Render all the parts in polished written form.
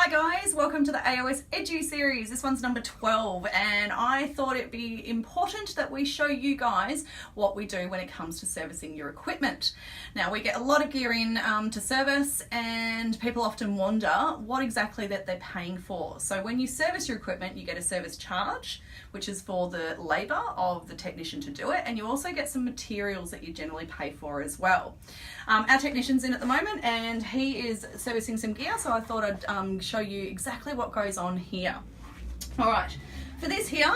Hi guys, welcome to the AOS Edu series. This one's number 12 and I thought it'd be important that we show you guys what we do when it comes to servicing your equipment. Now we get a lot of gear in to service and people often wonder what exactly that they're paying for. So when you service your equipment you get a service charge, which is for the labour of the technician to do it, and you also get some materials that you generally pay for as well. Our technician's in at the moment and he is servicing some gear, so I thought I'd show you exactly what goes on here. All right, for this here,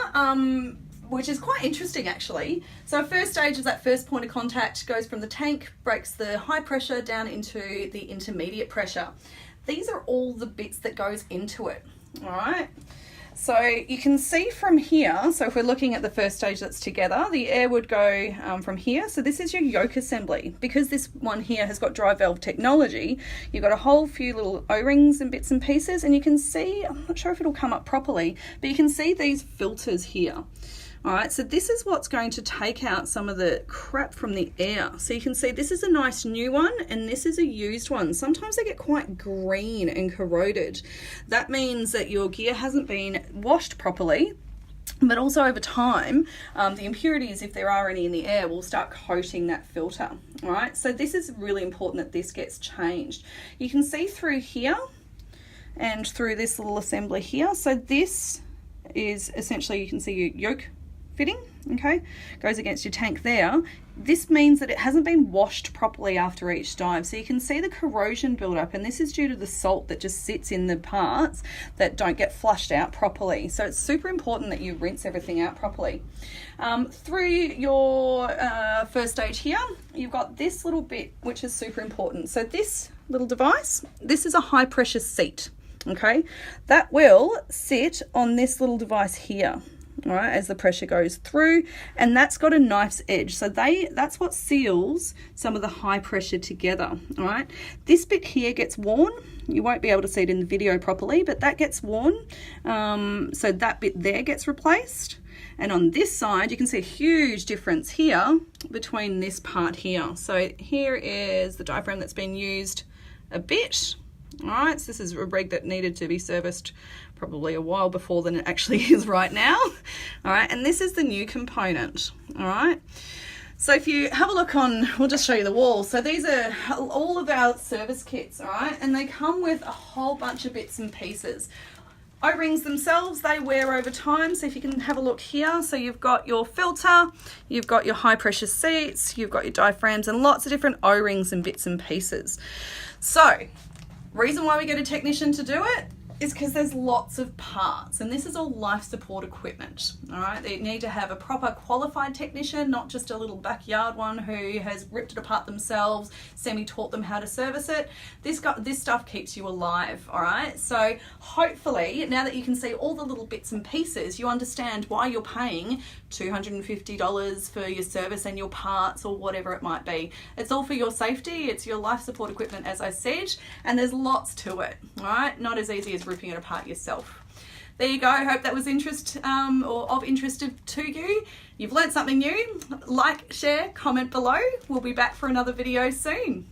which is quite interesting actually. So first stage is that first point of contact, goes from the tank, breaks the high pressure down into the intermediate pressure. These are all the bits that goes into it, all right? So you can see from here, so if we're looking at the first stage that's together, the air would go from here. So this is your yoke assembly. Because this one here has got dry valve technology, you've got a whole few little O-rings and bits and pieces, and you can see, I'm not sure if it'll come up properly, but you can see these filters here. All right, so this is what's going to take out some of the crap from the air. So you can see this is a nice new one and this is a used one. Sometimes they get quite green and corroded. That means that your gear hasn't been washed properly, but also over time, the impurities, if there are any in the air, will start coating that filter. All right, so this is really important that this gets changed. You can see through here and through this little assembly here. So this is essentially, you can see your yoke fitting, okay, goes against your tank there. This means that it hasn't been washed properly after each dive, so you can see the corrosion build up, and this is due to the salt that just sits in the parts that don't get flushed out properly. So it's super important that you rinse everything out properly. Through your first stage here, you've got this little bit which is super important. So this little device, this is a high pressure seat, okay, that will sit on this little device here. All right, as the pressure goes through, and that's got a knife's edge, so that's what seals some of the high pressure together. All right, this bit here gets worn. You won't be able to see it in the video properly, but that gets worn, so that bit there gets replaced. And on this side you can see a huge difference here between this part here. So here is the diaphragm that's been used a bit. All right, so this is a rig that needed to be serviced probably a while before than it actually is right now. All right, and this is the new component. All right, so if you have a look on, we'll just show you the wall. So these are all of our service kits, all right, and they come with a whole bunch of bits and pieces. O-rings themselves, they wear over time, so if you can have a look here, so you've got your filter, you've got your high pressure seats, you've got your diaphragms, and lots of different O-rings and bits and pieces. So reason why we get a technician to do it is because there's lots of parts, and this is all life support equipment. All right, they need to have a proper qualified technician, not just a little backyard one who has ripped it apart themselves, semi-taught them how to service it. This stuff keeps you alive. All right, so hopefully now that you can see all the little bits and pieces, you understand why you're paying $250 for your service and your parts or whatever it might be. It's all for your safety. It's your life support equipment, as I said, and there's lots to it. All right, not as easy as ripping it apart yourself. There you go. I hope that was or of interest to you. You've learned something new. Like, share, comment below. We'll be back for another video soon.